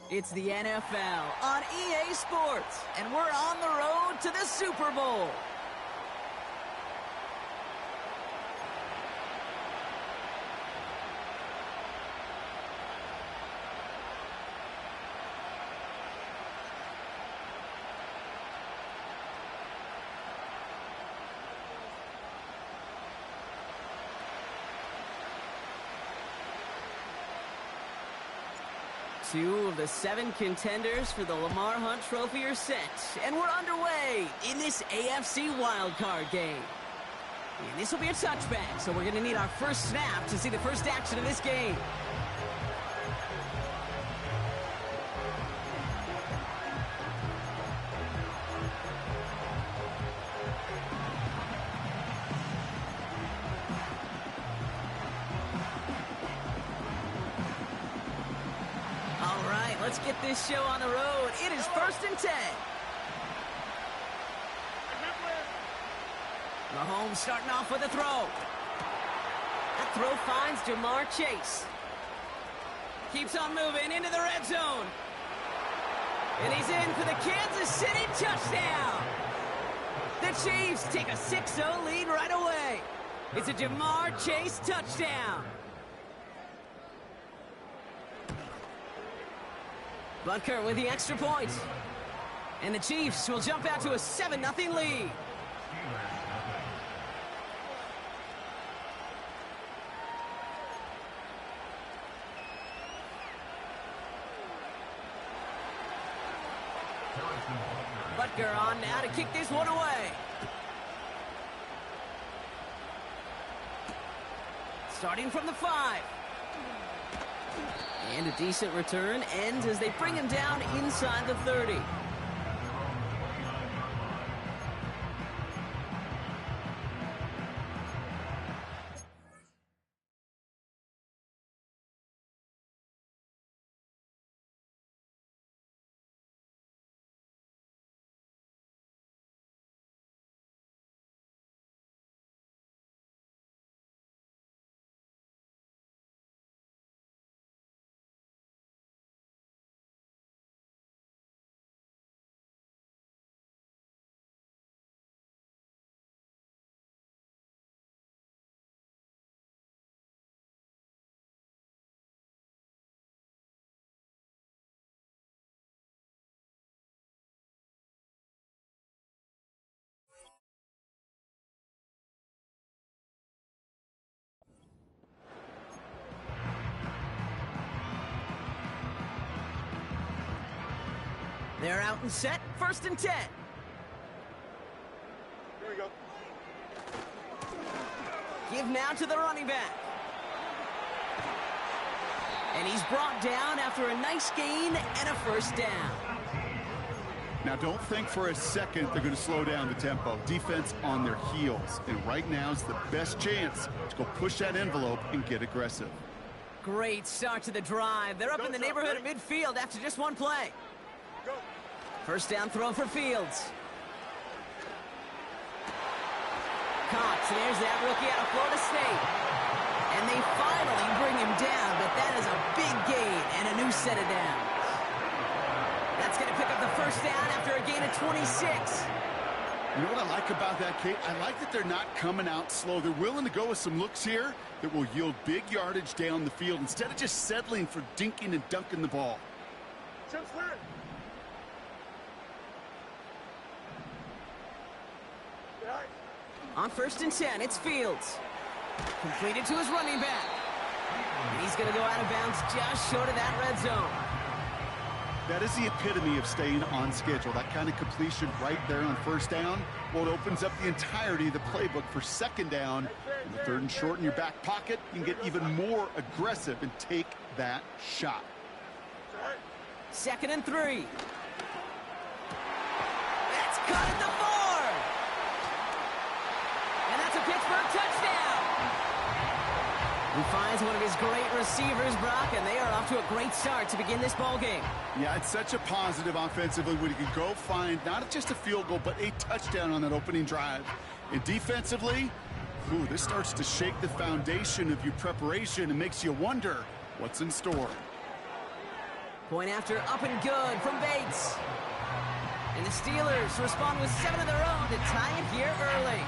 It's the NFL on EA Sports, and we're on the road to the Super Bowl. Two of the 7 contenders for the Lamar Hunt Trophy are set, and we're underway in this AFC wildcard game. And this will be a touchback, so we're going to need our first snap to see the first action of this game. Let's get this show on the road. It is 1st and 10. Mahomes starting off with a throw. That throw finds Jamar Chase. Keeps on moving into the red zone. And he's in for the Kansas City touchdown. The Chiefs take a 6-0 lead right away. It's a Jamar Chase touchdown. Butker with the extra point. And the Chiefs will jump out to a 7-0 lead. Butker on now to kick this one away. Starting from the 5. And a decent return ends as they bring him down inside the 30. They're out and set, 1st and 10. Here we go. Give now to the running back. And he's brought down after a nice gain and a 1st down. Now, don't think for a second they're going to slow down the tempo. Defense on their heels. And right now is the best chance to go push that envelope and get aggressive. Great start to the drive. They're up in the neighborhood of midfield after just one play. Go. 1st down throw for Fields. Caught. There's that rookie out of Florida State. And they finally bring him down, but that is a big gain and a new set of downs. That's going to pick up the 1st down after a gain of 26. You know what I like about that, Kate? I like that they're not coming out slow. They're willing to go with some looks here that will yield big yardage down the field instead of just settling for dinking and dunking the ball. On 1st and 10, it's Fields. Completed to his running back. And he's going to go out of bounds just short of that red zone. That is the epitome of staying on schedule. That kind of completion right there on 1st down. Well, it opens up the entirety of the playbook for 2nd down. And the 3rd and short in your back pocket, you can get even more aggressive and take that shot. 2nd and 3. That's cut at the 4. And that's a Pittsburgh touchdown. He finds one of his great receivers, Brock, and they are off to a great start to begin this ball game. Yeah, it's such a positive offensively when you can go find not just a field goal, but a touchdown on that opening drive. And defensively, this starts to shake the foundation of your preparation and makes you wonder what's in store. Point after up and good from Bates. And the Steelers respond with 7 of their own to tie it here early.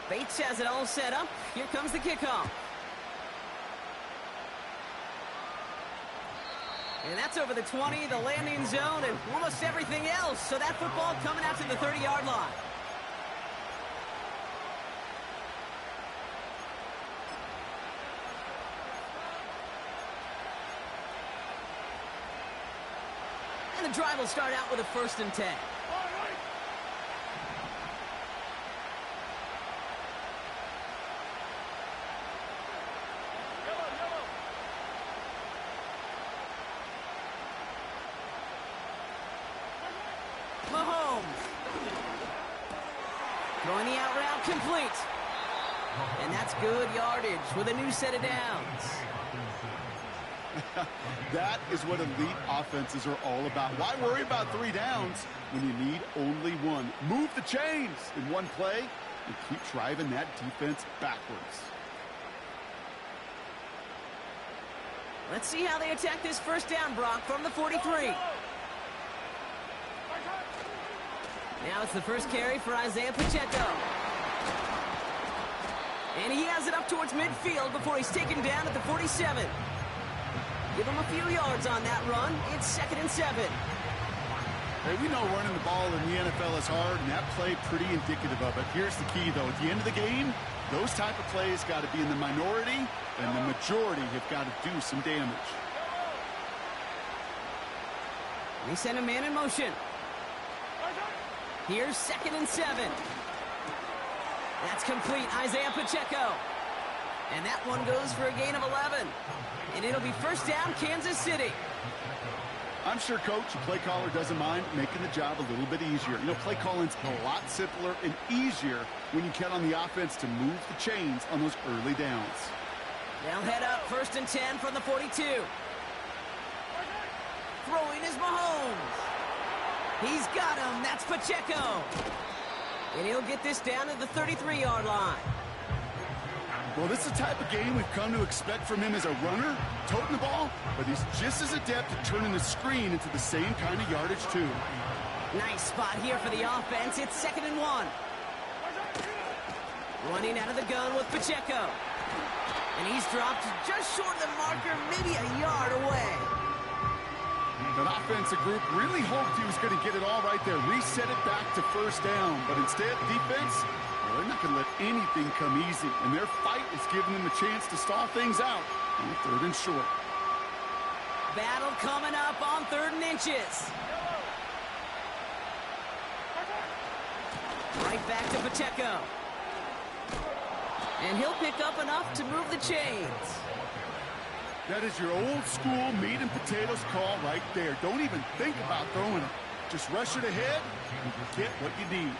Bates has it all set up. Here comes the kickoff. And that's over the 20, the landing zone, and almost everything else. So that football coming out to the 30-yard line. And the drive will start out with a 1st and 10. Mahomes. Throwing the out route complete. And that's good yardage with a new set of downs. That is what elite offenses are all about. Why worry about 3 downs when you need only 1? Move the chains in one play and keep driving that defense backwards. Let's see how they attack this 1st down, Brock, from the 43. Now it's the first carry for Isaiah Pacheco. And he has it up towards midfield before he's taken down at the 47. Give him a few yards on that run. It's 2nd and 7. Hey, we know running the ball in the NFL is hard, and that play pretty indicative of it. Here's the key, though. At the end of the game, those type of plays got to be in the minority, and the majority have got to do some damage. They send a man in motion. Here's 2nd and 7. That's complete. Isaiah Pacheco. And that one goes for a gain of 11. And it'll be 1st down, Kansas City. I'm sure, Coach, the play caller doesn't mind making the job a little bit easier. You know, play calling's a lot simpler and easier when you count on the offense to move the chains on those early downs. They'll head up 1st and 10 from the 42. Throwing is Mahomes. He's got him. That's Pacheco. And he'll get this down to the 33-yard line. Well, this is the type of game we've come to expect from him as a runner, toting the ball, but he's just as adept at turning the screen into the same kind of yardage, too. Nice spot here for the offense. It's 2nd and 1. Running out of the gun with Pacheco. And he's dropped just short of the marker, maybe a yard away. That offensive group really hoped he was going to get it all right there, reset it back to 1st down, but instead, defense, well, they're not going to let anything come easy, and their fight is giving them a chance to stall things out on 3rd and short. Battle coming up on 3rd and inches. Right back to Pacheco. And he'll pick up enough to move the chains. That is your old school meat and potatoes call right there. Don't even think about throwing it. Just rush it ahead and get what you need.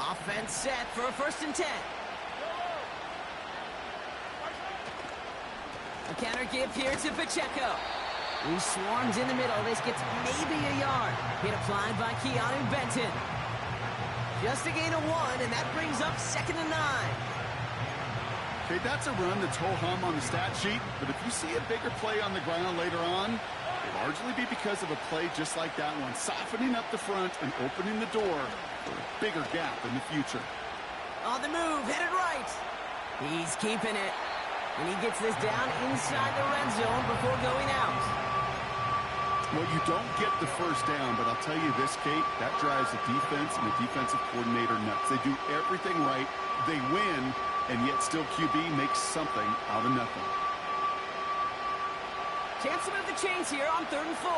Offense set for a 1st and 10. A counter give here to Pacheco. He swarms in the middle. This gets maybe a yard. Hit applied by Keanu Benton. Just a gain of 1, and that brings up 2nd and 9. Okay, that's a run that's ho-hum on the stat sheet, but if you see a bigger play on the ground later on, it'll largely be because of a play just like that one, softening up the front and opening the door for a bigger gap in the future. On the move, headed right. He's keeping it. And he gets this down inside the red zone before going out. Well, you don't get the 1st down, but I'll tell you this, Kate, that drives the defense and the defensive coordinator nuts. They do everything right. They win, and yet still QB makes something out of nothing. Chance to move the chains here on 3rd and 4.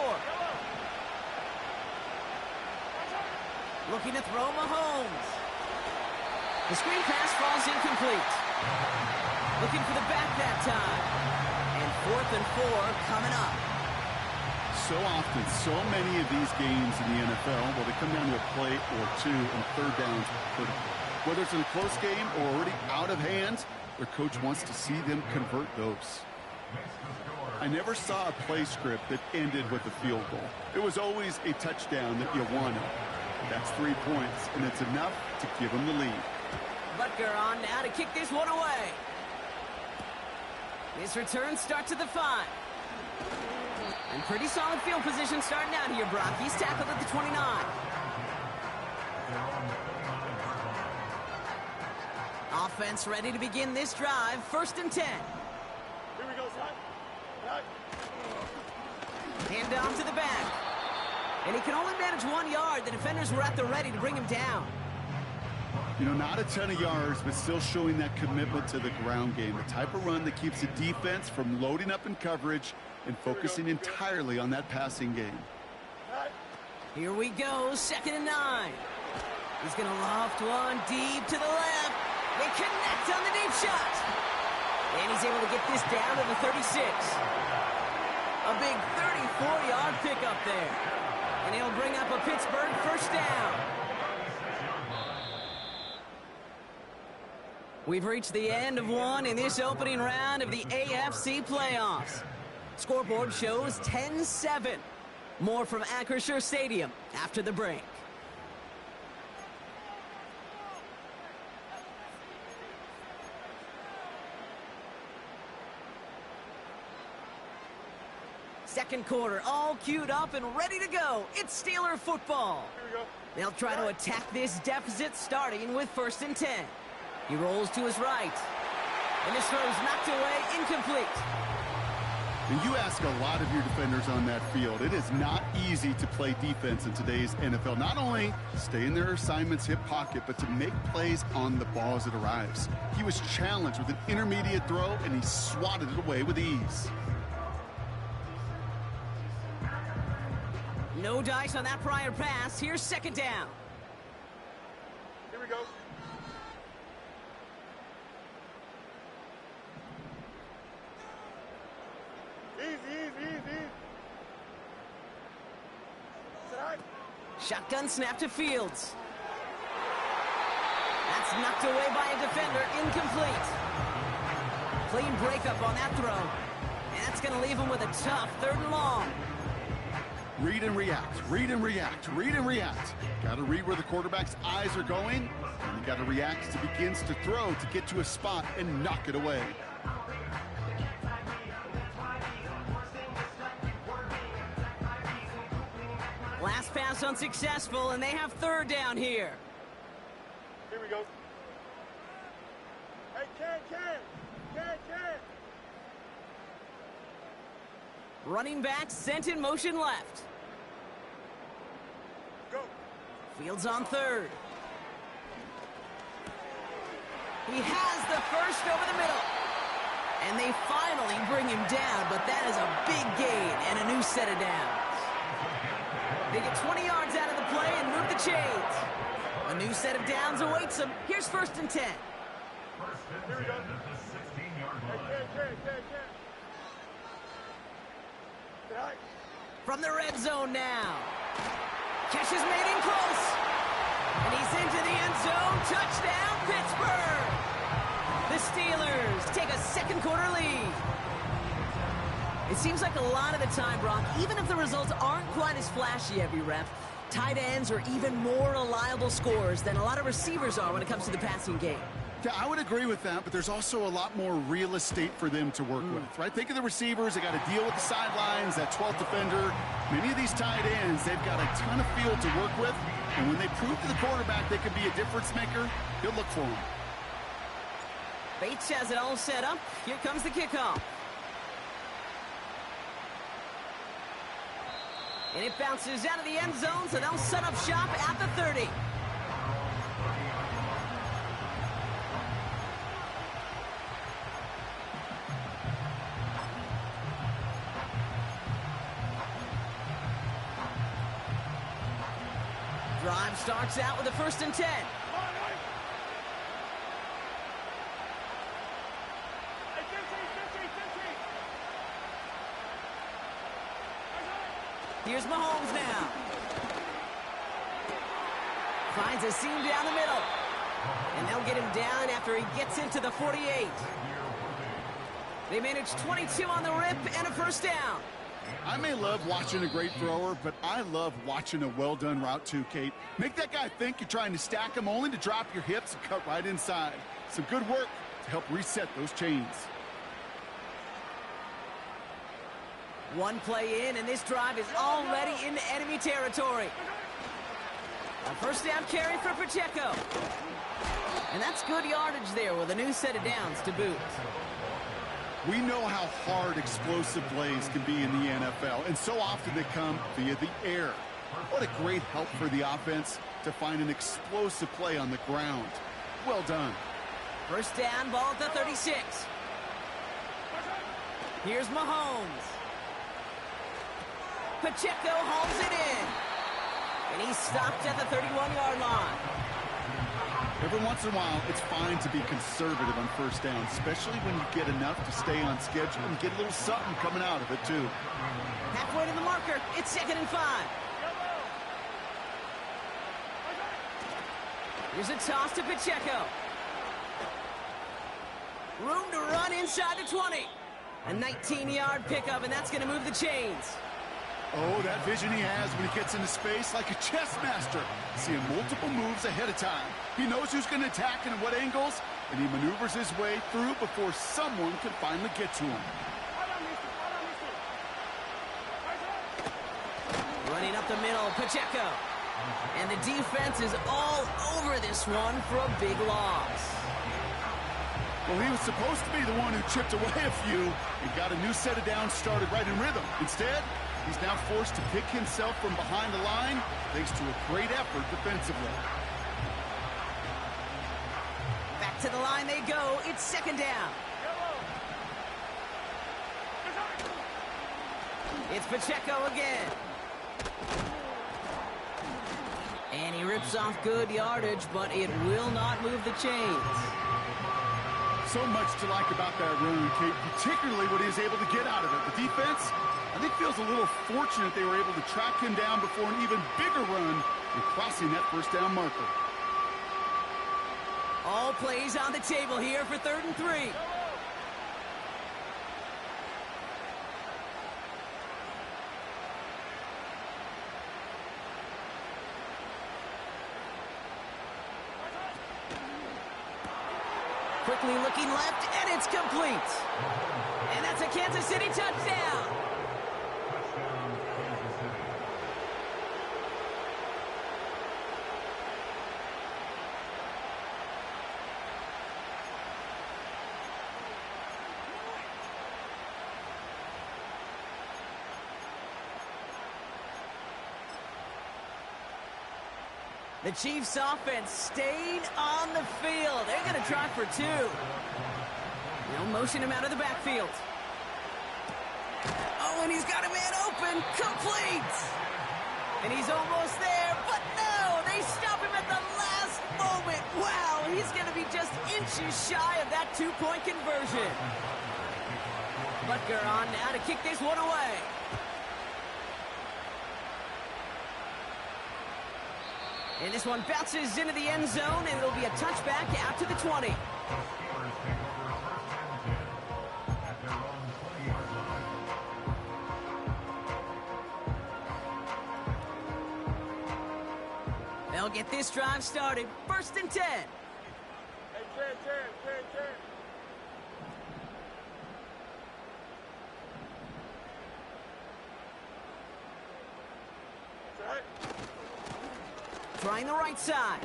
Looking to throw Mahomes. The screen pass falls incomplete. Looking for the back that time. And 4th and 4 coming up. So often, so many of these games in the NFL, well, they come down to a play or two, and 3rd downs are critical. Whether it's in a close game or already out of hand, their coach wants to see them convert those. I never saw a play script that ended with a field goal. It was always a touchdown that you wanted. That's 3 points, and it's enough to give them the lead. Butker on now to kick this one away. His return starts at the 5. And pretty solid field position starting out here, Brock. He's tackled at the 29. Offense ready to begin this drive. 1st and 10. Here we go, son. Hand down to the back. And he can only manage 1 yard. The defenders were at the ready to bring him down. You know, not a ton of yards, but still showing that commitment to the ground game. The type of run that keeps the defense from loading up in coverage and focusing entirely on that passing game. Here we go, 2nd and 9. He's going to loft one deep to the left. They connect on the deep shot. And he's able to get this down to the 36. A big 34-yard pickup there. And he'll bring up a Pittsburgh 1st down. We've reached the end of one in this opening round of the AFC playoffs. Scoreboard shows 10-7. More from Acrisure Stadium after the break. Second quarter, all queued up and ready to go. It's Steeler football. They'll try to attack this deficit starting with 1st and 10. He rolls to his right. And this throw is knocked away, incomplete. And you ask a lot of your defenders on that field. It is not easy to play defense in today's NFL. Not only stay in their assignment's hip pocket, but to make plays on the ball as it arrives. He was challenged with an intermediate throw, and he swatted it away with ease. No dice on that prior pass. Here's 2nd down. Here we go. Easy. Shotgun snap to Fields. That's knocked away by a defender. Incomplete. Clean breakup on that throw. And that's going to leave him with a tough 3rd and long. Read and react. Got to read where the quarterback's eyes are going. And you got to react as he begins to throw to get to a spot and knock it away. Last pass unsuccessful, and they have 3rd down here. Here we go. Hey, Ken. Running back sent in motion left. Go. Fields on 3rd. He has the 1st over the middle. And they finally bring him down, but that is a big gain and a new set of downs. They get 20 yards out of the play and move the chains. A new set of downs awaits them. Here's 1st and 10. Here we go. Hey. From the red zone now. Catch is made in close. And he's into the end zone. Touchdown, Pittsburgh. The Steelers take a 2nd quarter lead. It seems like a lot of the time, Brock, even if the results aren't quite as flashy every rep, tight ends are even more reliable scorers than a lot of receivers are when it comes to the passing game. Yeah, I would agree with that, but there's also a lot more real estate for them to work with, right? Think of the receivers. They got to deal with the sidelines, that 12th defender. Many of these tight ends, they've got a ton of field to work with, and when they prove to the quarterback they can be a difference maker, he'll look for them. Bates has it all set up. Here comes the kickoff. And it bounces out of the end zone, so they'll set up shop at the 30. Drive starts out with a 1st and 10. Here's Mahomes now. Finds a seam down the middle. And they'll get him down after he gets into the 48. They managed 22 on the rip and a first down. I may love watching a great thrower, but I love watching a well-done route too, Kate. Make that guy think you're trying to stack him only to drop your hips and cut right inside. Some good work to help reset those chains. One play in, and this drive is already into enemy territory. A first down carry for Pacheco. And that's good yardage there with a new set of downs to boot. We know how hard explosive plays can be in the NFL, and so often they come via the air. What a great help for the offense to find an explosive play on the ground. Well done. First down, ball at the 36. Here's Mahomes. Pacheco hauls it in. And he's stopped at the 31-yard line. Every once in a while, it's fine to be conservative on first down, especially when you get enough to stay on schedule and get a little something coming out of it, too. Halfway to the marker, it's 2nd and 5. Here's a toss to Pacheco. Room to run inside the 20. A 19-yard pickup, and that's going to move the chains. Oh, that vision he has when he gets into space like a chess master. Seeing multiple moves ahead of time. He knows who's going to attack and at what angles, and he maneuvers his way through before someone can finally get to him. Running up the middle, Pacheco. And the defense is all over this one for a big loss. Well, he was supposed to be the one who chipped away a few and got a new set of downs started right in rhythm. Instead, he's now forced to pick himself from behind the line thanks to a great effort defensively. Back to the line they go. It's 2nd down. It's Pacheco again. And he rips off good yardage, but it will not move the chains. So much to like about that run, Kate, particularly what he was able to get out of it. The defense, I think, feels a little fortunate they were able to track him down before an even bigger run and crossing that first down marker. All plays on the table here for 3rd and 3. Quickly looking left, and it's complete. And that's a Kansas City touchdown. The Chiefs' offense stayed on the field. They're going to try for 2. They'll motion him out of the backfield. Oh, and he's got a man open. Complete. And he's almost there, but no, they stop him at the last moment. Wow, he's going to be just inches shy of that 2-point conversion. Butker on now to kick this one away. And this one bounces into the end zone, and it'll be a touchback out to the 20. They'll get this drive started. 1st and 10. Hey, Ken. That's right. Trying the right side.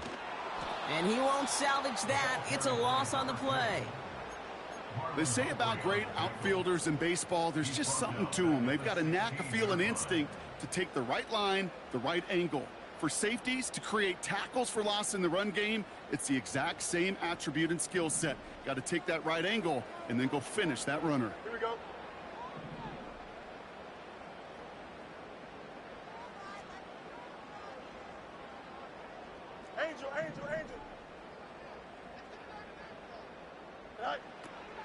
And he won't salvage that. It's a loss on the play. They say about great outfielders in baseball, there's just something to them. They've got a knack, a feel, an instinct to take the right line, the right angle. For safeties, to create tackles for loss in the run game, it's the exact same attribute and skill set. Got to take that right angle and then go finish that runner. Here we go. Angel. Right.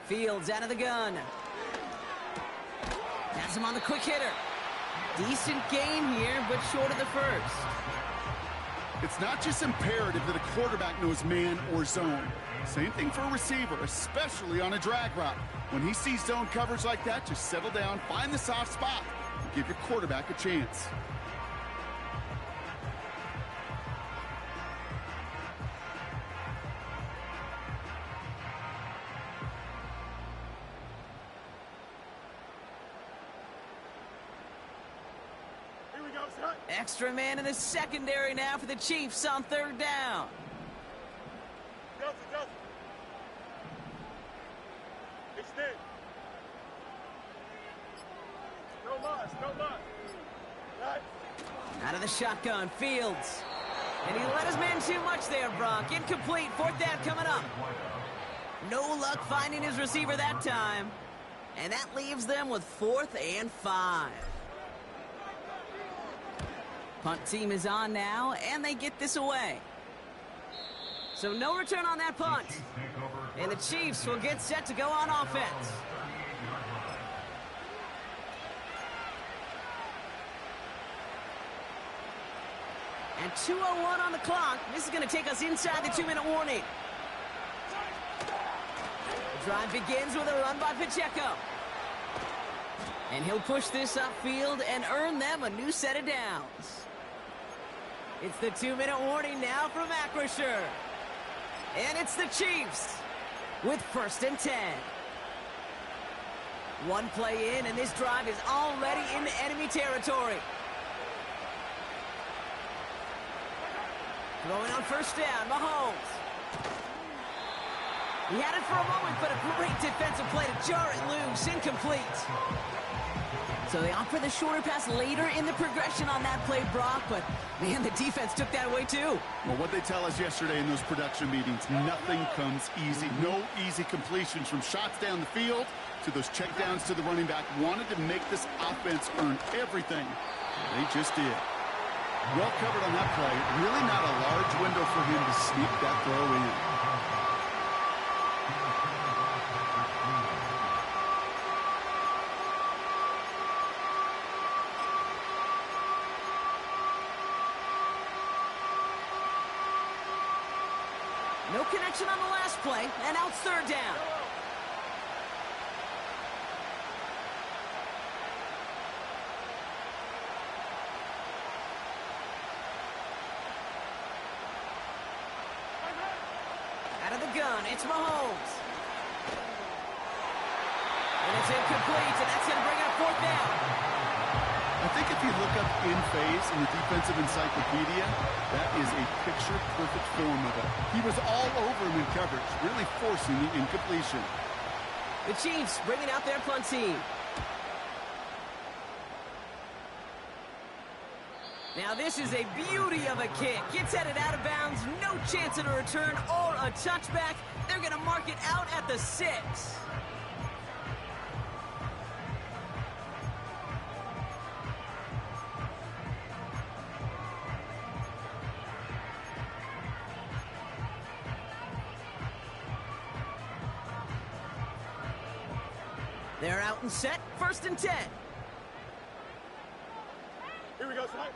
Fields out of the gun. Has him on the quick hitter. Decent game here, but short of the first. It's not just imperative that a quarterback knows man or zone. Same thing for a receiver, especially on a drag route. When he sees zone coverage like that, just settle down, find the soft spot, and give your quarterback a chance. Here we go, son. Extra man in the secondary now for the Chiefs on third down. Justin. Extend. No muss. Right. Out of the shotgun, Fields. And he let his man too much there, Bronk. Incomplete, fourth down coming up. No luck finding his receiver that time. And that leaves them with 4th and 5. Punt team is on now, and they get this away. So no return on that punt. And the Chiefs will get set to go on offense. And 2:01 on the clock. This is going to take us inside the 2-minute warning. The drive begins with a run by Pacheco. And he'll push this upfield and earn them a new set of downs. It's the 2-minute warning now from Acrisure. And it's the Chiefs with 1st and 10. One play in, and this drive is already into enemy territory. Throwing on 1st down, Mahomes. He had it for a moment, but a great defensive play to jar it loose. Incomplete. So they opt for the shorter pass later in the progression on that play, Brock, but man, the defense took that away too. Well, what they tell us yesterday in those production meetings, nothing comes easy. No easy completions from shots down the field to those checkdowns to the running back. Wanted to make this offense earn everything. They just did. Well covered on that play. Really not a large window for him to sneak that throw in. No connection on the last play, and out 3rd down. Out of the gun, it's Mahomes. And it's incomplete, and that's going to bring up 4th down. I think if you look up in phase in the defensive encyclopedia, that is a picture-perfect form of it. He was all over him in coverage, really forcing the incompletion. The Chiefs bringing out their punt team. Now this is a beauty of a kick. Gets headed out of bounds, no chance at a return or a touchback. They're going to mark it out at the 6. They're out and set, 1st and 10. Here we go, son.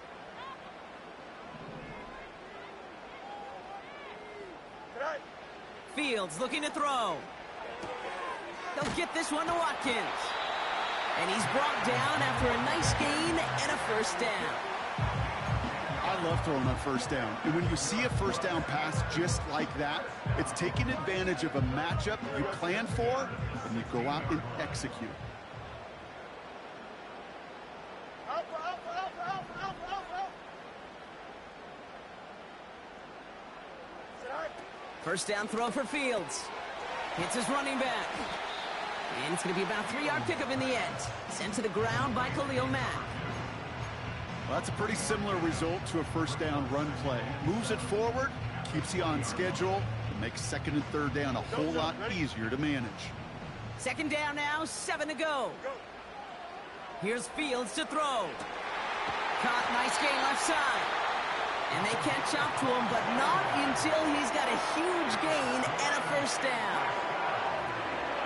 Tonight. Fields looking to throw. They'll get this one to Watkins. And he's brought down after a nice gain and a 1st down. I love throwing on 1st down. And when you see a 1st down pass just like that, it's taking advantage of a matchup you plan for, and you go out and execute. Out. 1st down throw for Fields. Hits his running back. And it's going to be about a 3-yard pickup in the end. Sent to the ground by Khalil Mack. Well, that's a pretty similar result to a 1st down run play. Moves it forward, keeps you on schedule, and makes 2nd and 3rd down a whole lot easier to manage. 2nd down now, 7 to go. Here's Fields to throw. Caught, nice gain left side. And they catch up to him, but not until he's got a huge gain and a 1st down.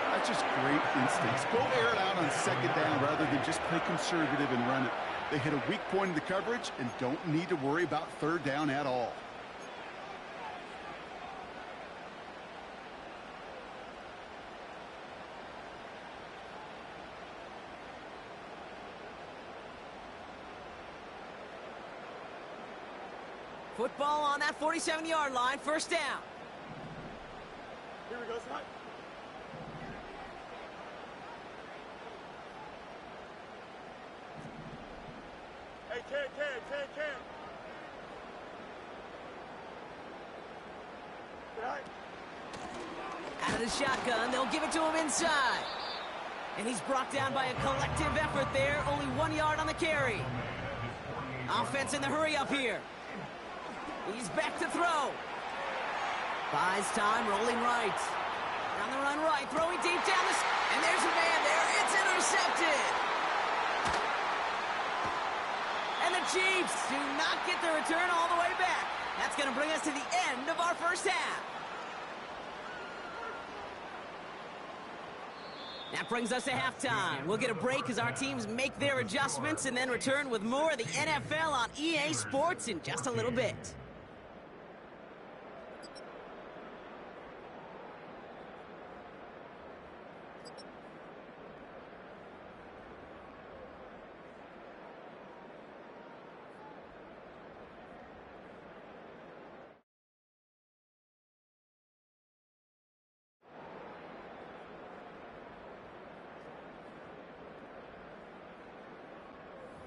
That's just great instincts. Go air it out on 2nd down rather than just play conservative and run it. They hit a weak point in the coverage and don't need to worry about 3rd down at all. Football on that 47-yard line, first down. Here we go, son. Hey, Cam. Right. Out of the shotgun, they'll give it to him inside. And he's brought down by a collective effort there, only 1 yard on the carry. Offense in the hurry up here. He's back to throw. Buys time, rolling right. On the run right, throwing deep down the... And there's a man there. It's intercepted. And the Chiefs do not get the return all the way back. That's going to bring us to the end of our first half. That brings us to halftime. We'll get a break as our teams make their adjustments and then return with more of the NFL on EA Sports in just a little bit.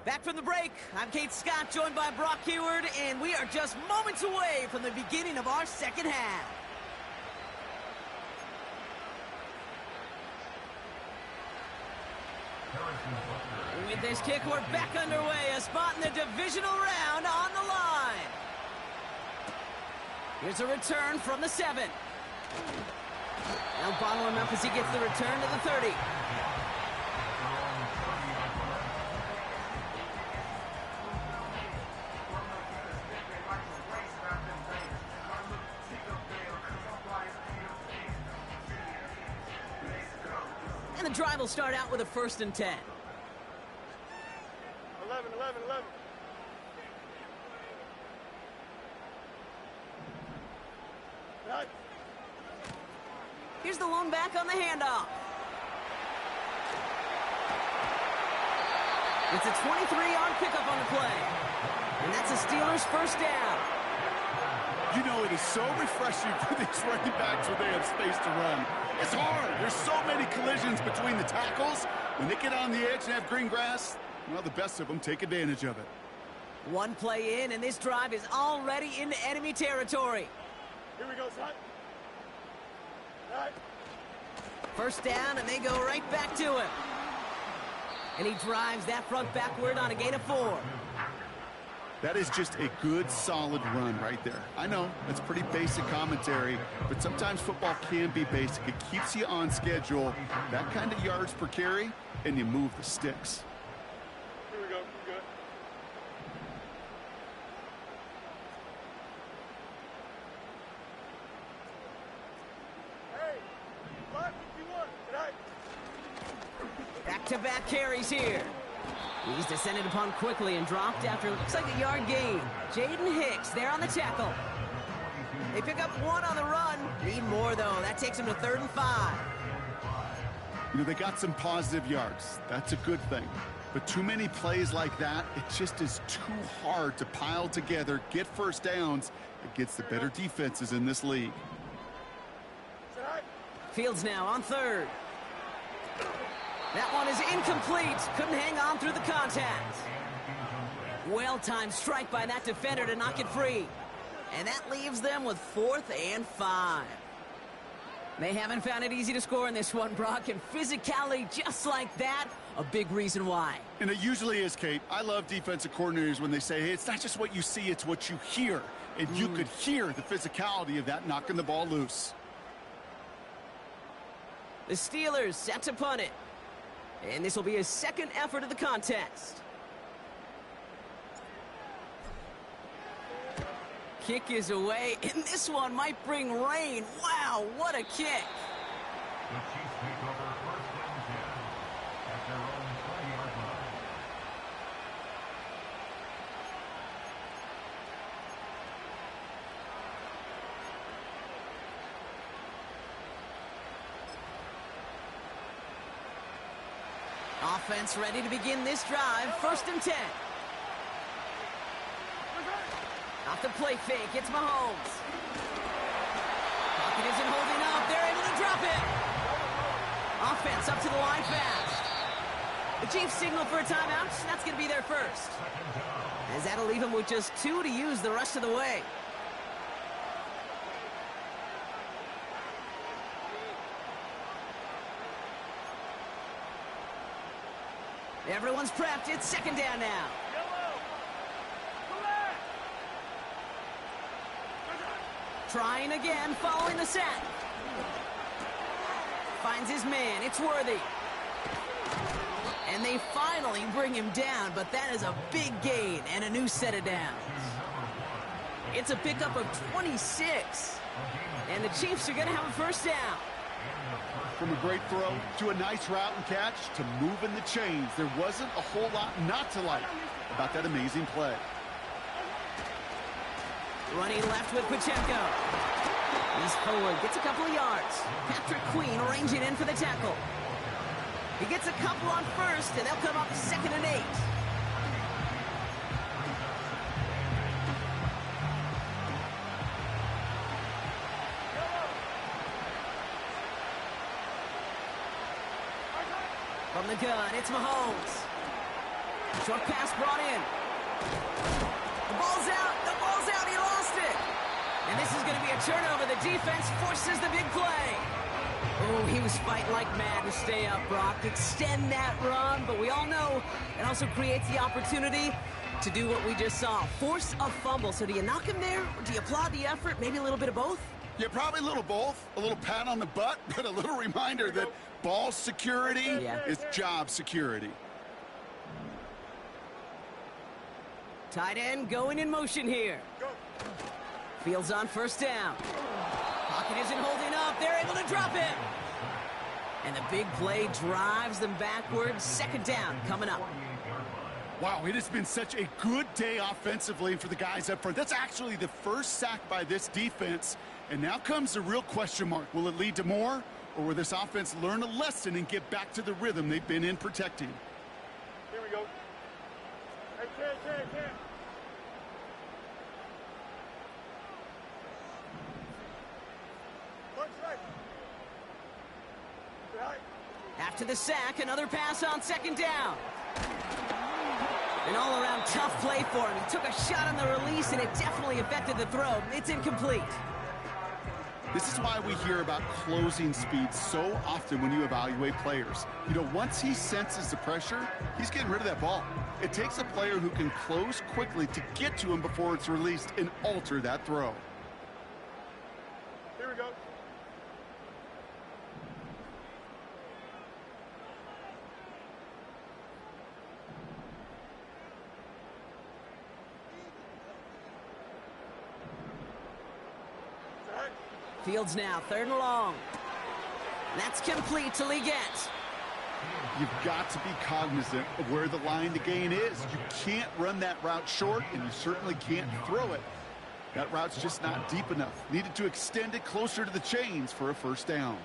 Back from the break, I'm Kate Scott, joined by Brock Heward, and we are just moments away from the beginning of our second half. With this kick, we're back underway, a spot in the divisional round on the line. Here's a return from the 7. Now bottling him up as he gets the return to the 30. And the drive will start out with a 1st and 10. 11. Right. Here's the lone back on the handoff. It's a 23-yard pickup on the play. And that's the Steelers' first down. You know, it is so refreshing for these running backs when they have space to run. It's hard. There's so many collisions between the tackles. When they get on the edge and have green grass, well, the best of them take advantage of it. One play in, and this drive is already into enemy territory. Here we go, son. Right. First down, and they go right back to him. And he drives that front backward on a gain of 4. That is just a good, solid run right there. I know, that's pretty basic commentary, but sometimes football can be basic. It keeps you on schedule, that kind of yards per carry, and you move the sticks. Here we go. Good. Hey, 551. Right. Back-to-back carries here. He's descended upon quickly and dropped after it looks like a yard gain. Jaden Hicks there on the tackle. They pick up 1 on the run. Need more, though. That takes him to 3rd and 5. You know, they got some positive yards. That's a good thing. But too many plays like that, it just is too hard to pile together, get first downs against the better defenses in this league. Fields now on 3rd. That one is incomplete. Couldn't hang on through the contact. Well-timed strike by that defender to knock it free. And that leaves them with 4th and 5. They haven't found it easy to score in this one, Brock, and physicality just like that, a big reason why. And it usually is, Kate. I love defensive coordinators when they say, hey, it's not just what you see, it's what you hear. And you could hear the physicality of that knocking the ball loose. The Steelers set to punt it. And this will be his 2nd effort of the contest. Kick is away, and this one might bring rain. Wow, what a kick. The Chiefs take over 1st and 10 at their own 20-yard line. Offense ready to begin this drive. 1st and 10. Off the play fake, it's Mahomes. Pocket isn't holding up. They're able to drop it. Offense up to the line fast. The Chiefs signal for a timeout. That's going to be their first. As that'll leave them with just 2 to use the rest of the way. Everyone's prepped. It's second down now. Trying again, following the sack. Finds his man. It's Worthy. And they finally bring him down, but that is a big gain and a new set of downs. It's a pickup of 26. And the Chiefs are going to have a first down. From a great throw to a nice route and catch to moving the chains, there wasn't a whole lot not to like about that amazing play. Running left with Pacheco. He's forward, gets a couple of yards. Patrick Queen arranging in for the tackle. He gets a couple on first, and they'll come up 2nd and 8. From the gun, it's Mahomes. Short pass brought in. The ball's out. He lost it. And this is going to be a turnover. The defense forces the big play. Oh, he was fighting like mad to stay up, Brock. Extend that run, but we all know it also creates the opportunity to do what we just saw. Force a fumble. So do you knock him there, or do you applaud the effort? Maybe a little bit of both? Yeah, probably a little both. A little pat on the butt, but a little reminder that ball security is job security. Tight end going in motion here. Fields on first down. Pocket isn't holding up. They're able to drop it. And the big play drives them backwards. Second down coming up. Wow, it has been such a good day offensively for the guys up front. That's actually the first sack by this defense. And now comes the real question mark. Will it lead to more? Or will this offense learn a lesson and get back to the rhythm they've been in protecting? Here we go. Hey, Cam. After the sack, another pass on second down. An all-around tough play for him. He took a shot on the release, and it definitely affected the throw. It's incomplete. This is why we hear about closing speed so often when you evaluate players. You know, once he senses the pressure, he's getting rid of that ball. It takes a player who can close quickly to get to him before it's released and alter that throw. Here we go. Fields now, 3rd and long. That's complete to Leggett. You've got to be cognizant of where the line to gain is. You can't run that route short, and you certainly can't throw it. That route's just not deep enough. Needed to extend it closer to the chains for a first down.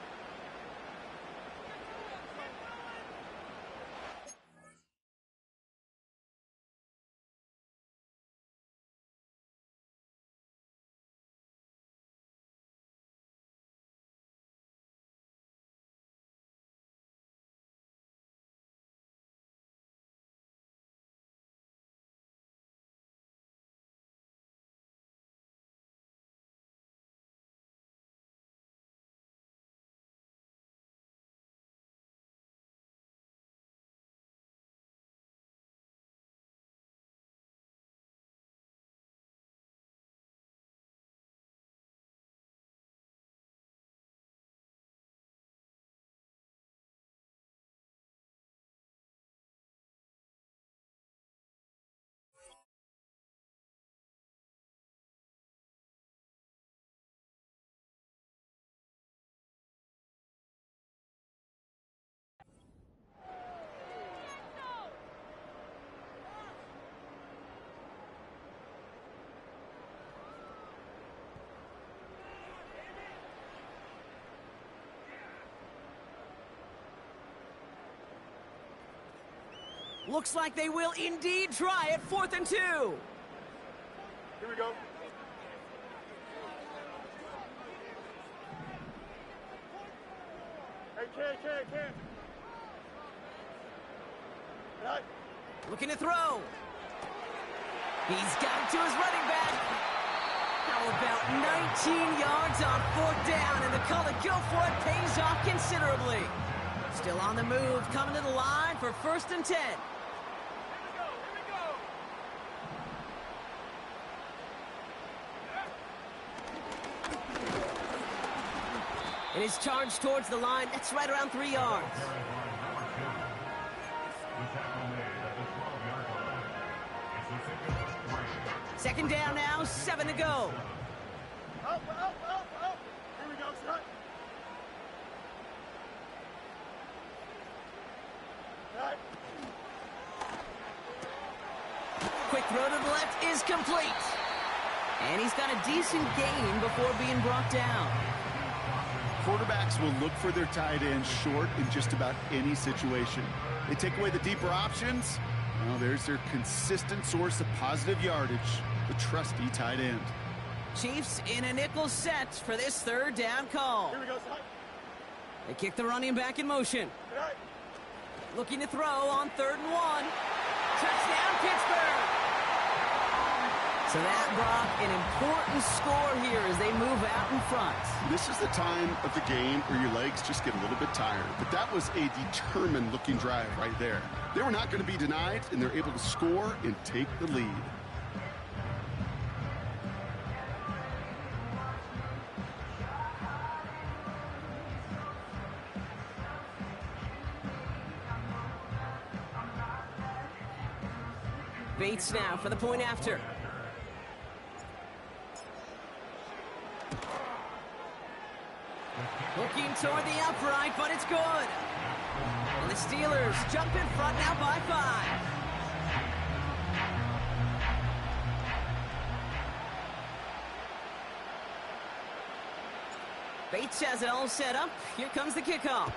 Looks like they will indeed try it. 4th and 2. Here we go. Can't. Right. Looking to throw. He's got it to his running back. How about 19 yards on 4th down, and the call to go for it pays off considerably. Still on the move, coming to the line for 1st and 10. Here we go. It is charged towards the line. That's right around 3 yards. Second down now, 7 to go. Up. Here we go, son. Right. Quick throw to the left is complete. And he's got a decent gain before being brought down. Quarterbacks will look for their tight end short in just about any situation. They take away the deeper options. Well, there's their consistent source of positive yardage, the trusty tight end. Chiefs in a nickel set for this 3rd down call. Here we go, son. They kick the running back in motion. Right. Looking to throw on 3rd and 1. Touchdown, Pittsburgh! So that, Brock, an important score here as they move out in front. This is the time of the game where your legs just get a little bit tired. But that was a determined-looking drive right there. They were not going to be denied, and they're able to score and take the lead. Bates now for the point after. Looking toward the upright, but it's good. And the Steelers jump in front now by 5. Bates has it all set up. Here comes the kickoff.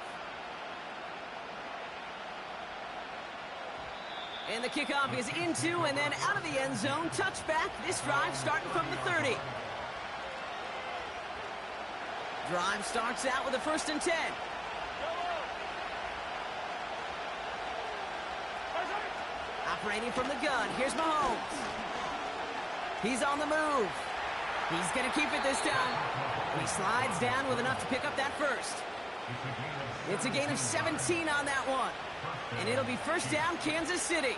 And the kickoff is into and then out of the end zone. Touchback. This drive starting from the 30. Drive starts out with a 1st and 10. Operating from the gun. Here's Mahomes. He's on the move. He's going to keep it this time. And he slides down with enough to pick up that first. It's a gain of 17 on that one. And it'll be 1st down, Kansas City.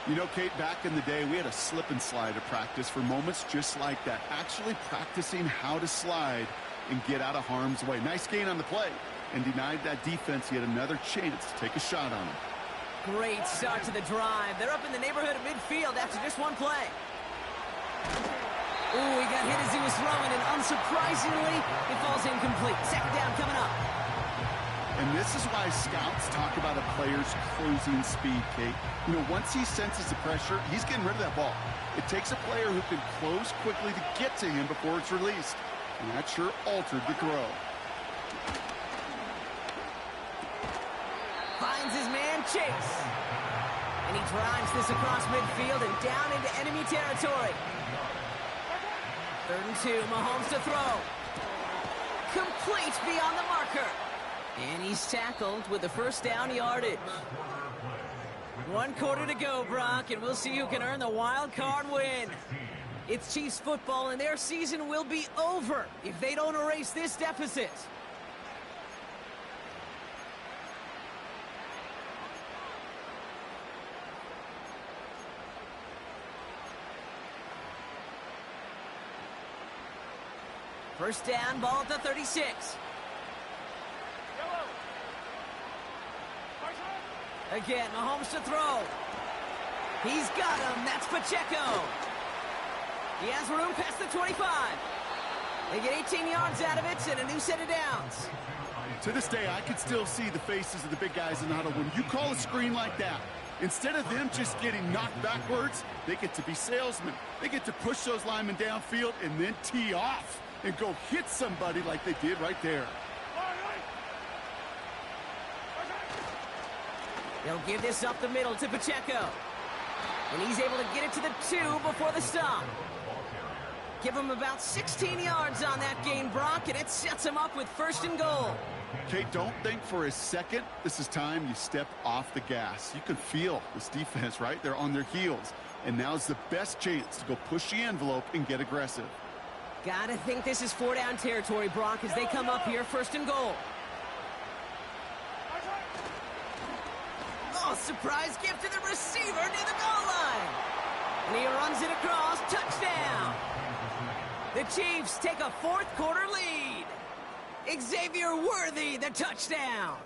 You know, Kate, back in the day, we had a slip and slide at practice for moments just like that. Actually practicing how to slide and get out of harm's way. Nice gain on the play. And denied that defense yet another chance to take a shot on him. Great start to the drive. They're up in the neighborhood of midfield after just one play. Ooh, he got hit as he was throwing, and unsurprisingly, it falls incomplete. 2nd down coming up. And this is why scouts talk about a player's closing speed, Kate. You know, once he senses the pressure, he's getting rid of that ball. It takes a player who can close quickly to get to him before it's released. And that sure altered the throw. Finds his man, Chase. And he drives this across midfield and down into enemy territory. 3rd and 2, Mahomes to throw. Complete beyond the marker. And he's tackled with the 1st down yardage. 1 quarter to go, Brock, and we'll see who can earn the wild card win. It's Chiefs football, and their season will be over if they don't erase this deficit. First down, ball at the 36. Again, Mahomes to throw. He's got him. That's Pacheco. He has room past the 25. They get 18 yards out of it and a new set of downs. To this day, I can still see the faces of the big guys in the huddle. When you call a screen like that, instead of them just getting knocked backwards, they get to be salesmen. They get to push those linemen downfield and then tee off and go hit somebody like they did right there. They'll give this up the middle to Pacheco. And he's able to get it to the 2 before the stop. Give him about 16 yards on that gain, Brock, and it sets him up with 1st and goal. Okay, don't think for a second this is time you step off the gas. You can feel this defense, right? They're on their heels. And now's the best chance to go push the envelope and get aggressive. Gotta think this is 4-down territory, Brock, as they come up here 1st and goal. Oh, surprise gift to the receiver near the goal line. And he runs it across. Touchdown. The Chiefs take a 4th quarter lead. Xavier Worthy, the touchdown.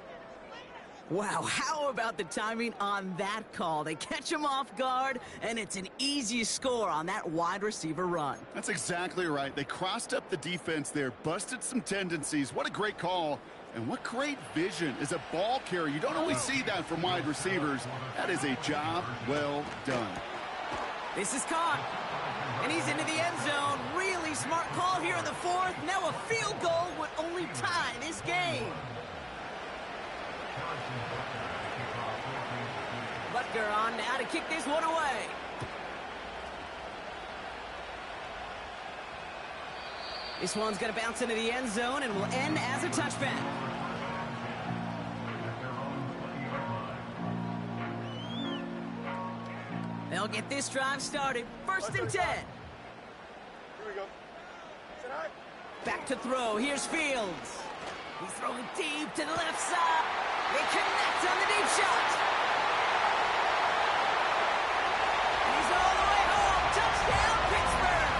Wow, how about the timing on that call? They catch him off guard, and it's an easy score on that wide receiver run. That's exactly right. They crossed up the defense there, busted some tendencies. What a great call, and what great vision as a ball carrier. You don't always see that from wide receivers. That is a job well done. This is caught, and he's into the end zone. Really smart call here in the 4th. Now a field goal would only tie this game. Butker on now to kick this one away. This one's going to bounce into the end zone and will end as a touchback. They'll get this drive started. 1st and 10. Here we go. Back to throw. Here's Fields. He's throwing deep to the left side. They connect on the deep shot. And he's all the way home. Touchdown, Pittsburgh.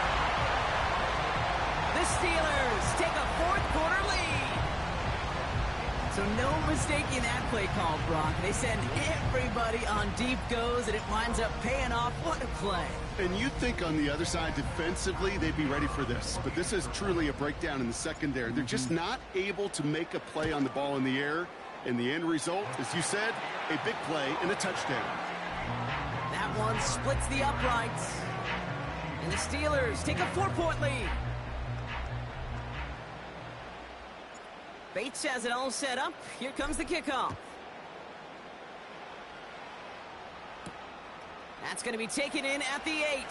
The Steelers take a 4th quarter lead. So no mistaking that play call, Brock. They send everybody on deep goes, and it winds up paying off. What a play. And you think on the other side defensively they'd be ready for this, but this is truly a breakdown in the secondary. They're just not able to make a play on the ball in the air, and the end result, as you said, a big play and a touchdown. That one splits the uprights, and the Steelers take a 4-point lead. Bates has it all set up. Here comes the kickoff. That's going to be taken in at the 8.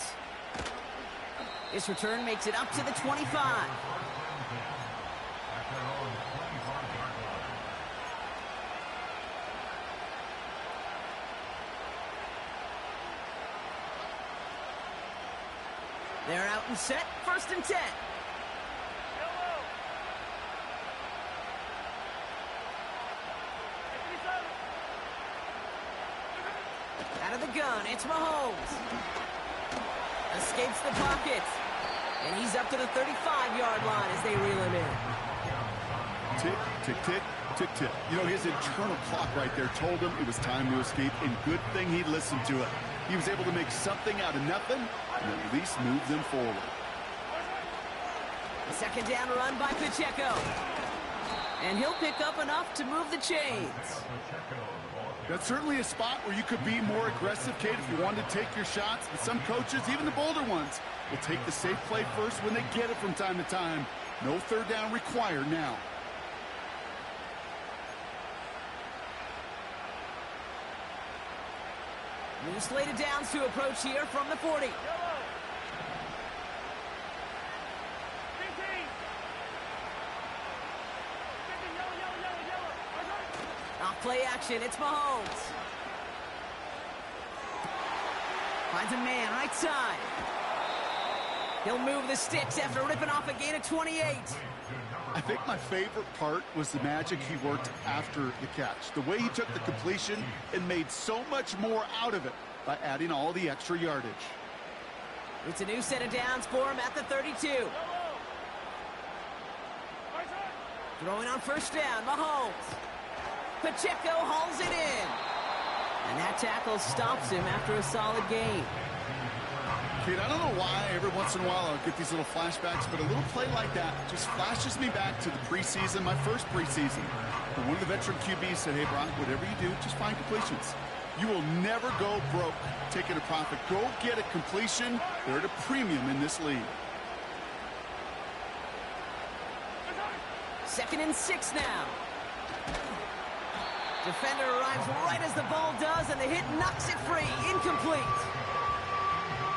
This return makes it up to the 25. They're out and set. 1st and 10. Out of the gun, it's Mahomes. Escapes the pocket. And he's up to the 35-yard line as they reel him in. Tick, tick, tick, tick, tick. You know, his internal clock right there told him it was time to escape, and good thing he listened to it. He was able to make something out of nothing and at least move them forward. A 2nd down run by Pacheco. And he'll pick up enough to move the chains. That's certainly a spot where you could be more aggressive, Kate, if you wanted to take your shots. But some coaches, even the bolder ones, will take the safe play first when they get it from time to time. No 3rd down required now. New slated downs to approach here from the 40. Off play action, it's Mahomes. Finds a man right side. He'll move the sticks after ripping off a gain of 28. I think my favorite part was the magic he worked after the catch. The way he took the completion and made so much more out of it by adding all the extra yardage. It's a new set of downs for him at the 32. Throwing on 1st down, Mahomes. Pacheco hauls it in. And that tackle stops him after a solid gain. Kate, I don't know why every once in a while I'll get these little flashbacks, but a little play like that just flashes me back to the preseason, my first preseason. And one of the veteran QBs said, hey, Brock, whatever you do, just find completions. You will never go broke taking a profit. Go get a completion. They're at a premium in this league. 2nd and 6 now. Defender arrives right as the ball does, and the hit knocks it free. Incomplete.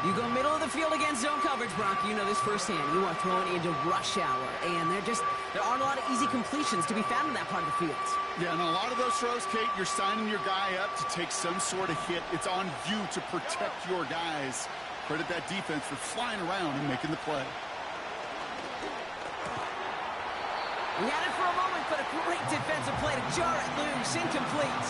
You go middle of the field against zone coverage, Brock. You know this firsthand. You are thrown into rush hour, and there aren't a lot of easy completions to be found in that part of the field. Yeah, and a lot of those throws, Kate, you're signing your guy up to take some sort of hit. It's on you to protect your guys. Credit that defense for flying around and making the play. He had it for a moment, but a great defensive play to jar it loose. Incomplete.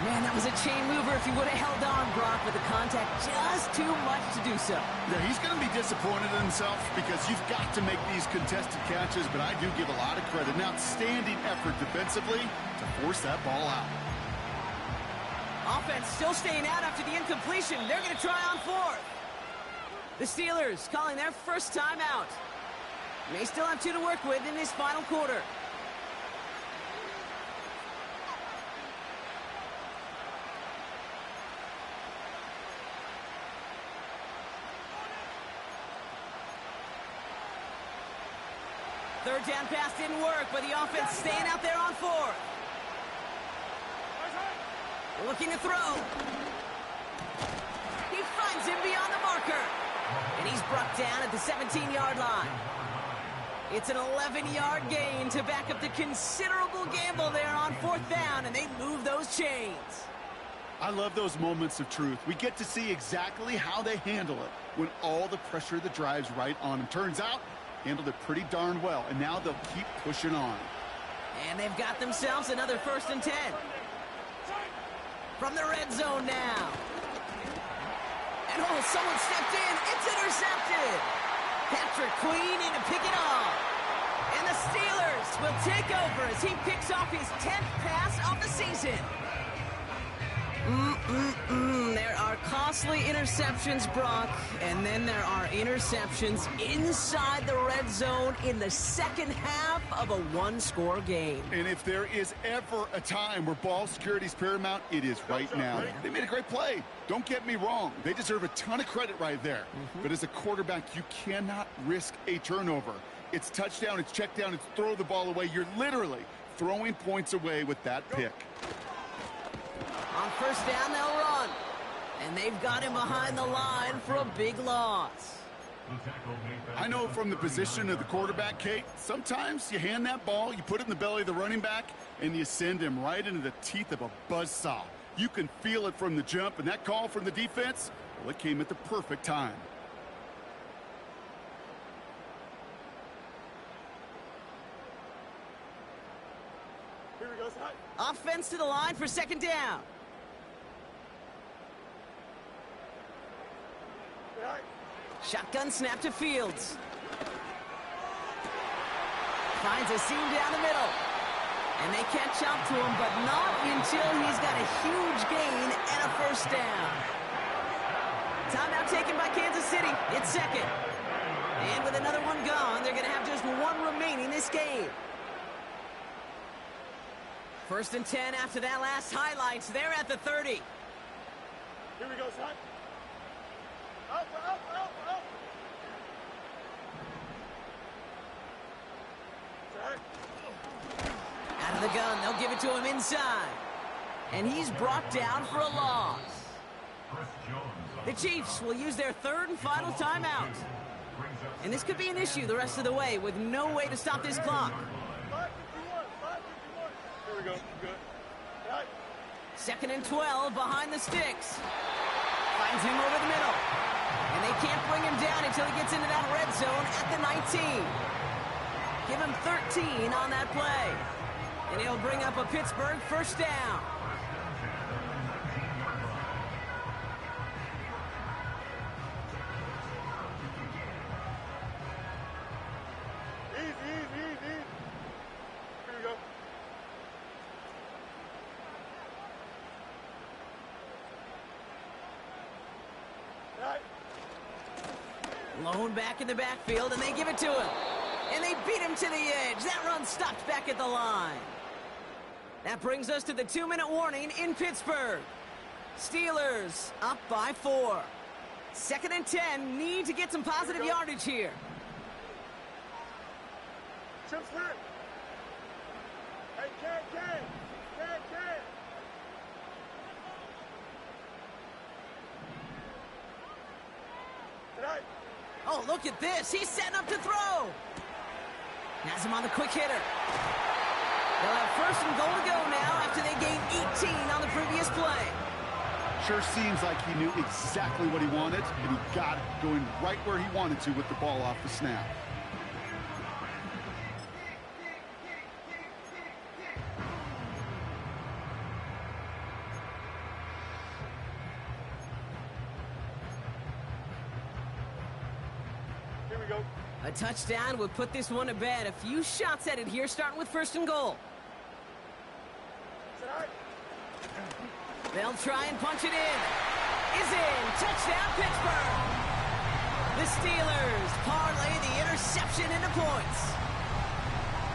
Man, that was a chain mover if he would have held on, Brock, but the contact just too much to do so. Yeah, he's going to be disappointed in himself because you've got to make these contested catches, but I do give a lot of credit. An outstanding effort defensively to force that ball out. Offense still staying out after the incompletion. They're going to try on fourth. The Steelers calling their first timeout. May still have 2 to work with in this final quarter. Third down pass didn't work, but the offense staying out there on fourth. Looking to throw. He finds him beyond the marker. And he's brought down at the 17-yard line. It's an 11-yard gain to back up the considerable gamble there on fourth down, and they move those chains. I love those moments of truth. We get to see exactly how they handle it when all the pressure that drives right on them. Turns out, handled it pretty darn well, and now they'll keep pushing on. And they've got themselves another 1st and 10. From the red zone now. And someone stepped in. It's intercepted. Patrick Queen in to pick it off. And the Steelers will take over as he picks off his 10th pass of the season. There are costly interceptions, Brock, and then there are interceptions inside the red zone in the second half of a one-score game. And if there is ever a time where ball security is paramount, it is right now. They made a great play. Don't get me wrong. They deserve a ton of credit right there. But as a quarterback, you cannot risk a turnover. It's touchdown, it's check down, it's throw the ball away. You're literally throwing points away with that pick. On first down, they'll run. And they've got him behind the line for a big loss. I know from the position of the quarterback, Kate, sometimes you hand that ball, you put it in the belly of the running back, and you send him right into the teeth of a buzzsaw. You can feel it from the jump, and that call from the defense, well, it came at the perfect time. Here we go, Scott. Offense to the line for second down. Shotgun snap to Fields. Finds a seam down the middle. And they catch up to him, but not until he's got a huge gain and a first down. Timeout taken by Kansas City. It's second. And with another one gone, they're going to have just one remaining this game. 1st and 10 after that last highlights. They're at the 30. Here we go, Scott. Up, up, up, up. Out of the gun, they'll give it to him inside. And he's brought down for a loss. The Chiefs will use their 3rd and final timeout. And this could be an issue the rest of the way with no way to stop this clock. 5:51. Here we go. Good. Right. 2nd and 12 behind the sticks. Finds him over the middle. And they can't bring him down until he gets into that red zone at the 19. Give him 13 on that play. And he'll bring up a Pittsburgh first down. Easy. Here we go. Right. Lone back in the backfield, and they give it to him. And they beat him to the edge. That run stopped back at the line. That brings us to the 2-minute warning in Pittsburgh. Steelers up by 4. 2nd and 10. Need to get some positive yardage here. Chip slip. Hey, can. Oh, look at this. He's setting up to throw. Has him on the quick hitter. They'll have first and goal to go now after they gained 18 on the previous play. Sure seems like he knew exactly what he wanted, and he got it going right where he wanted to with the ball off the snap. Here we go. A touchdown would put this one to bed. A few shots at it here, starting with first and goal. Sit hard. They'll try and punch it in. Is in. Touchdown, Pittsburgh. The Steelers parlay the interception into points.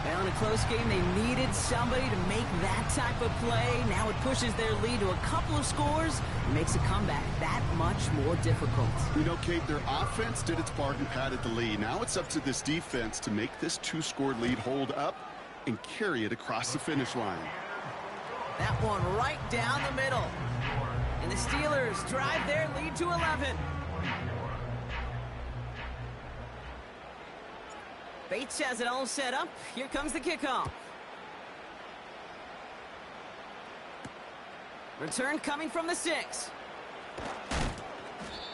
Well, in a close game, they needed somebody to make that type of play. Now it pushes their lead to a couple of scores and makes a comeback that much more difficult. You know, Kate, their offense did its part and padded the lead. Now it's up to this defense to make this two-score lead hold up and carry it across the finish line. That one right down the middle. And the Steelers drive their lead to 11. Bates has it all set up. Here comes the kickoff. Return coming from the 6.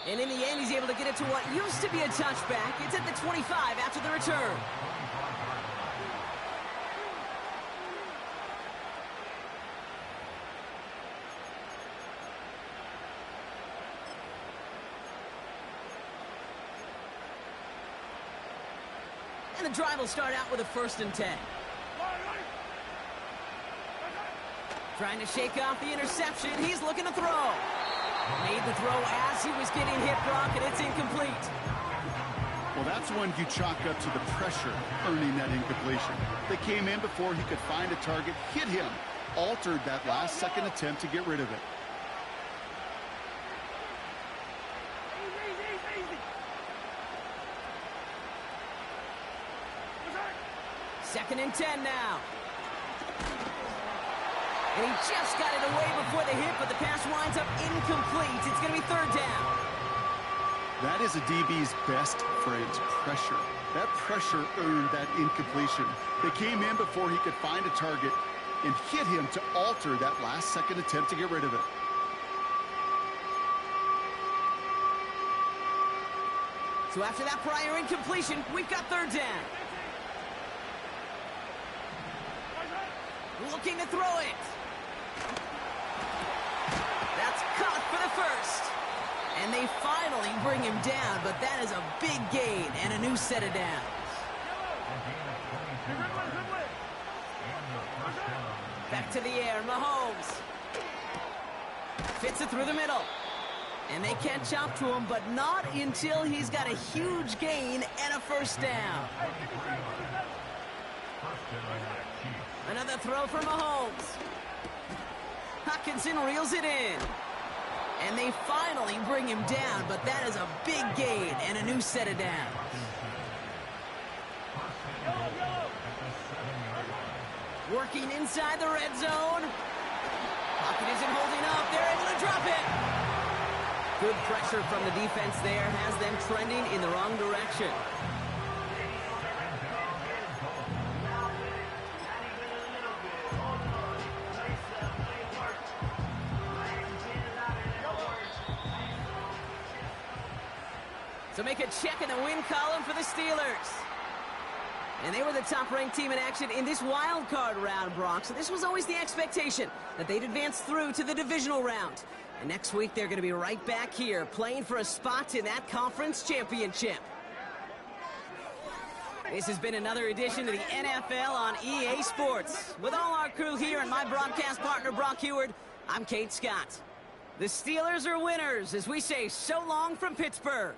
And in the end, he's able to get it to what used to be a touchback. It's at the 25 after the return. And the drive will start out with a 1st and 10. Trying to shake off the interception. He's looking to throw. Made the throw as he was getting hit, Brock, and it's incomplete. Well, that's one you chalk up to the pressure earning that incompletion. They came in before he could find a target, hit him, altered that last-second attempt to get rid of it. Second and 10 now. And he just got it away before the hit, but the pass winds up incomplete. It's going to be 3rd down. That is a DB's best friend, pressure. That pressure earned that incompletion. They came in before he could find a target and hit him to alter that last-second attempt to get rid of it. So after that prior incompletion, we've got 3rd down. Looking to throw it. That's caught for the 1st. And they finally bring him down, but that is a big gain and a new set of downs. Back to the air, Mahomes. Fits it through the middle. And they catch up to him, but not until he's got a huge gain and a 1st down. Another throw for Mahomes. Hockenson reels it in. And they finally bring him down, but that is a big gain and a new set of downs. Working inside the red zone. Pocket isn't holding up. They're able to drop it. Good pressure from the defense there has them trending in the wrong direction. So make a check in the win column for the Steelers. And they were the top-ranked team in action in this wild card round, Brock. So this was always the expectation that they'd advance through to the divisional round. And next week, they're going to be right back here playing for a spot in that conference championship. This has been another edition of the NFL on EA Sports. With all our crew here and my broadcast partner, Brock Heward, I'm Kate Scott. The Steelers are winners as we say so long from Pittsburgh.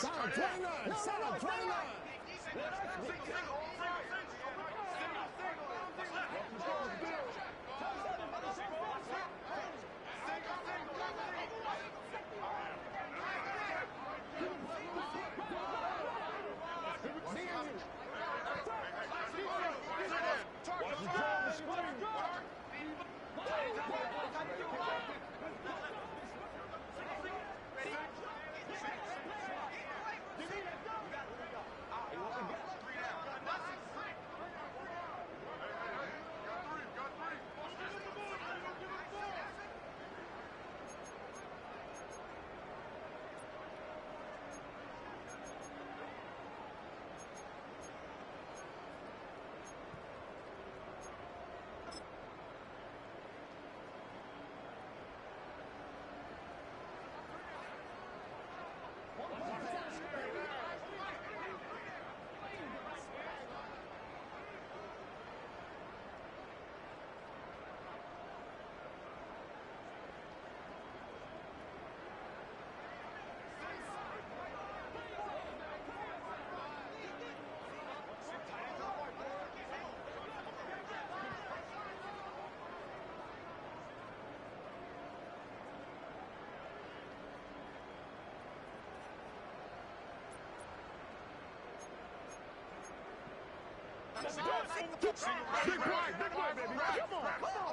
Sound 29! Sound 29! Big play, baby. Come on.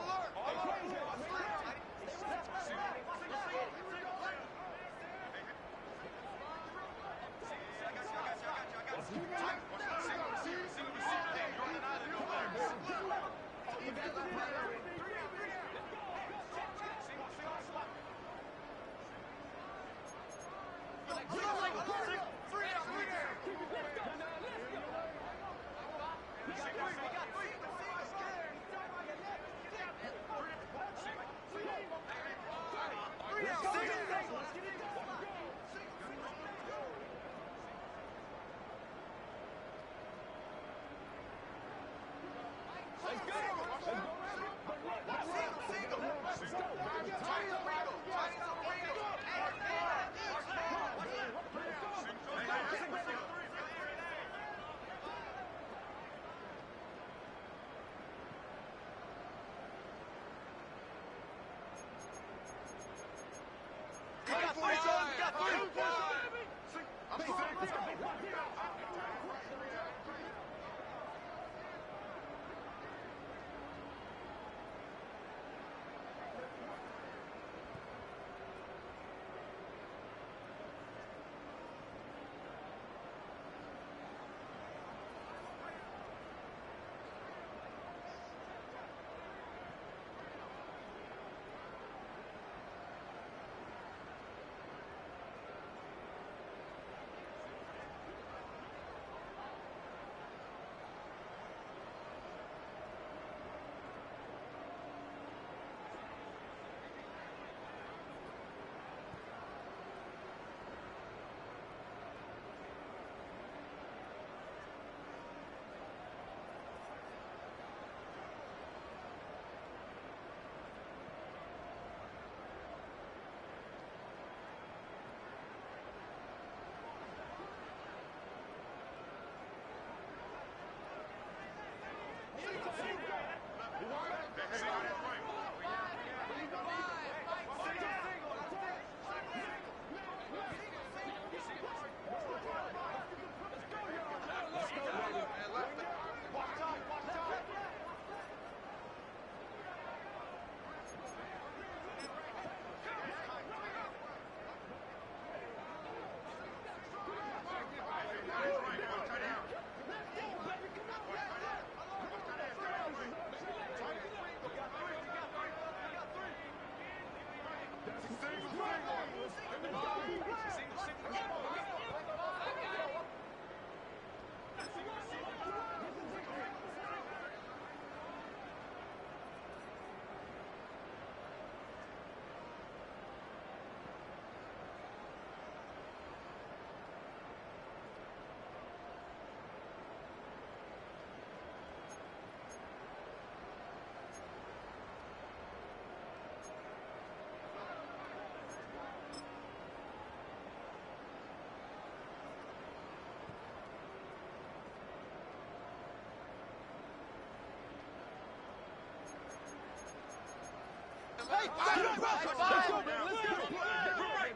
Let's go, man. Let's go.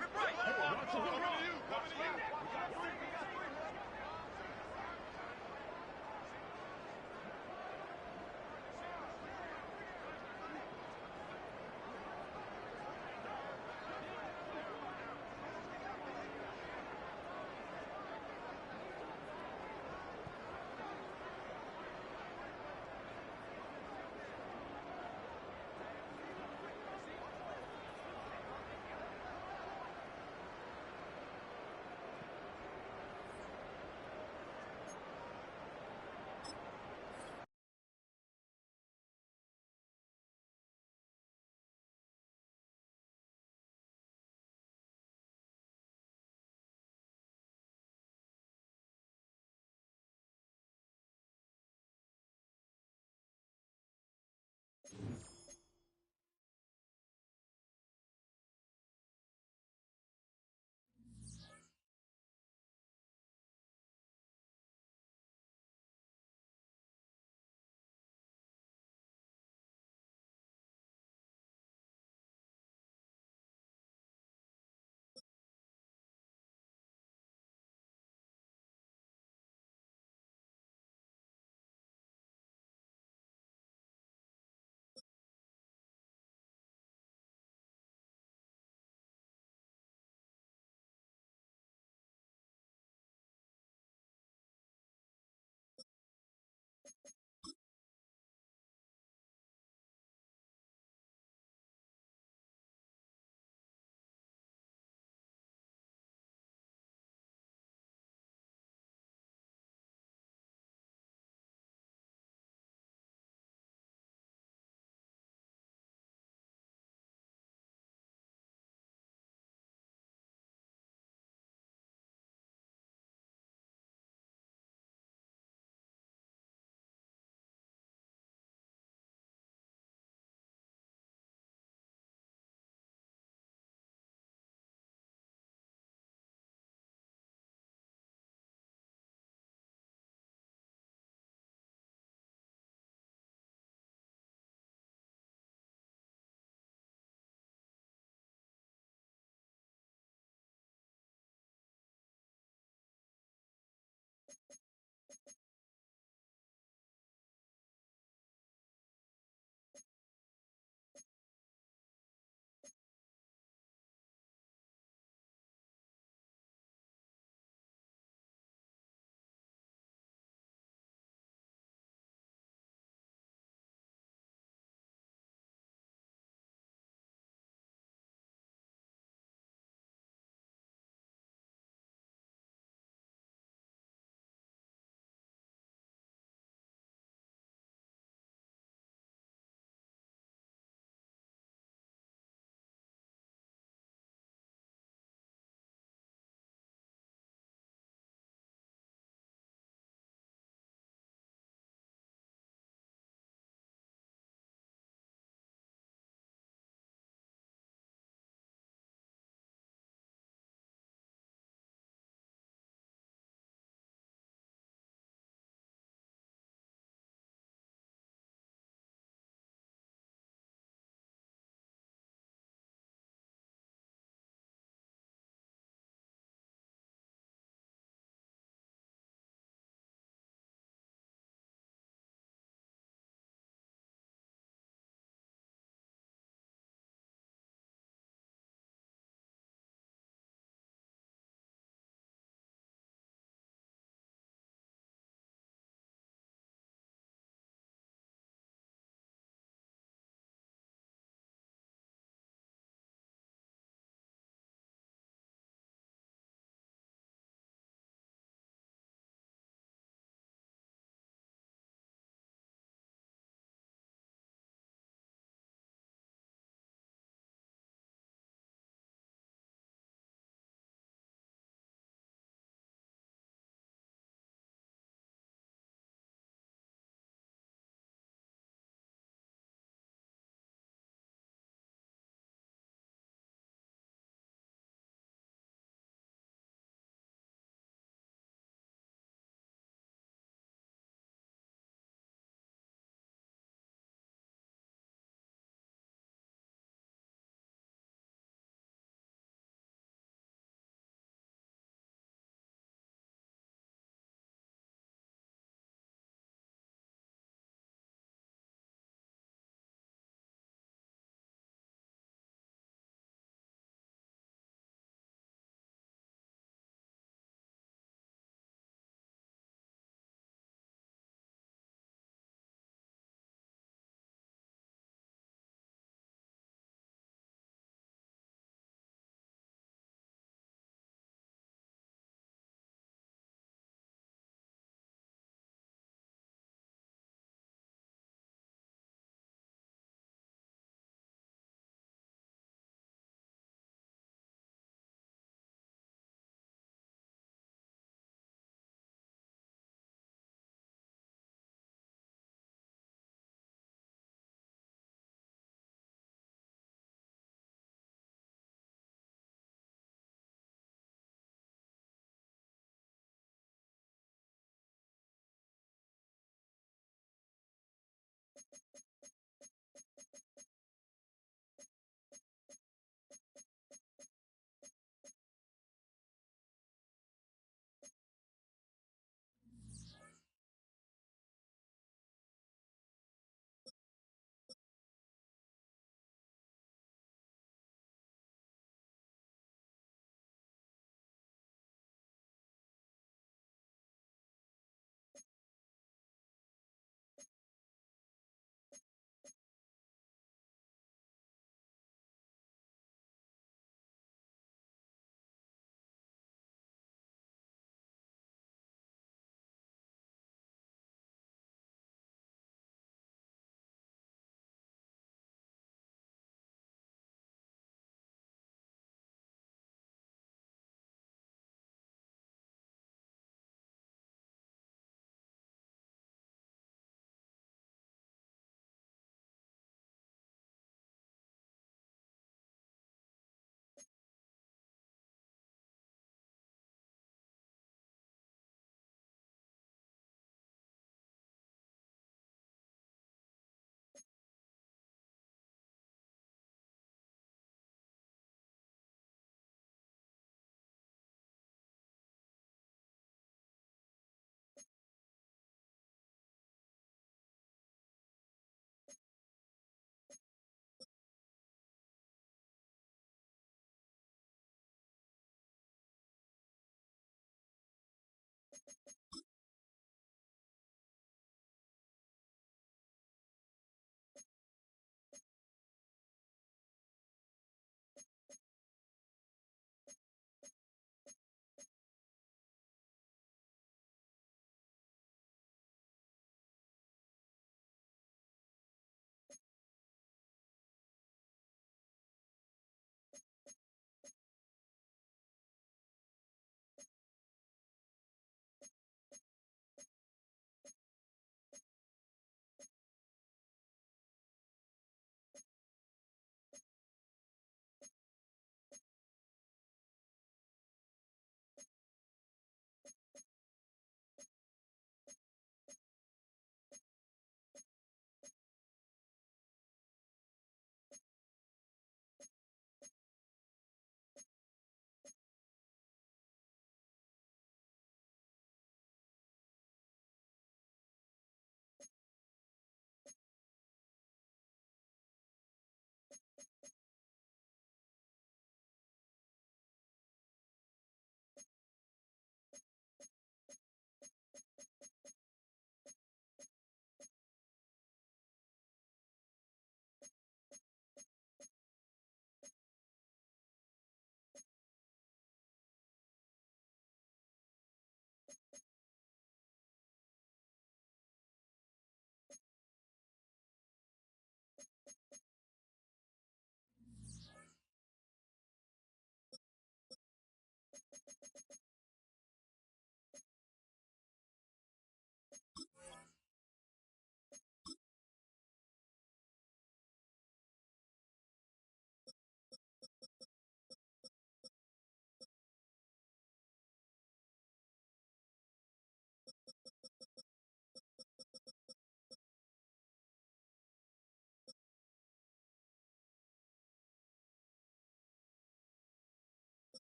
Rip right.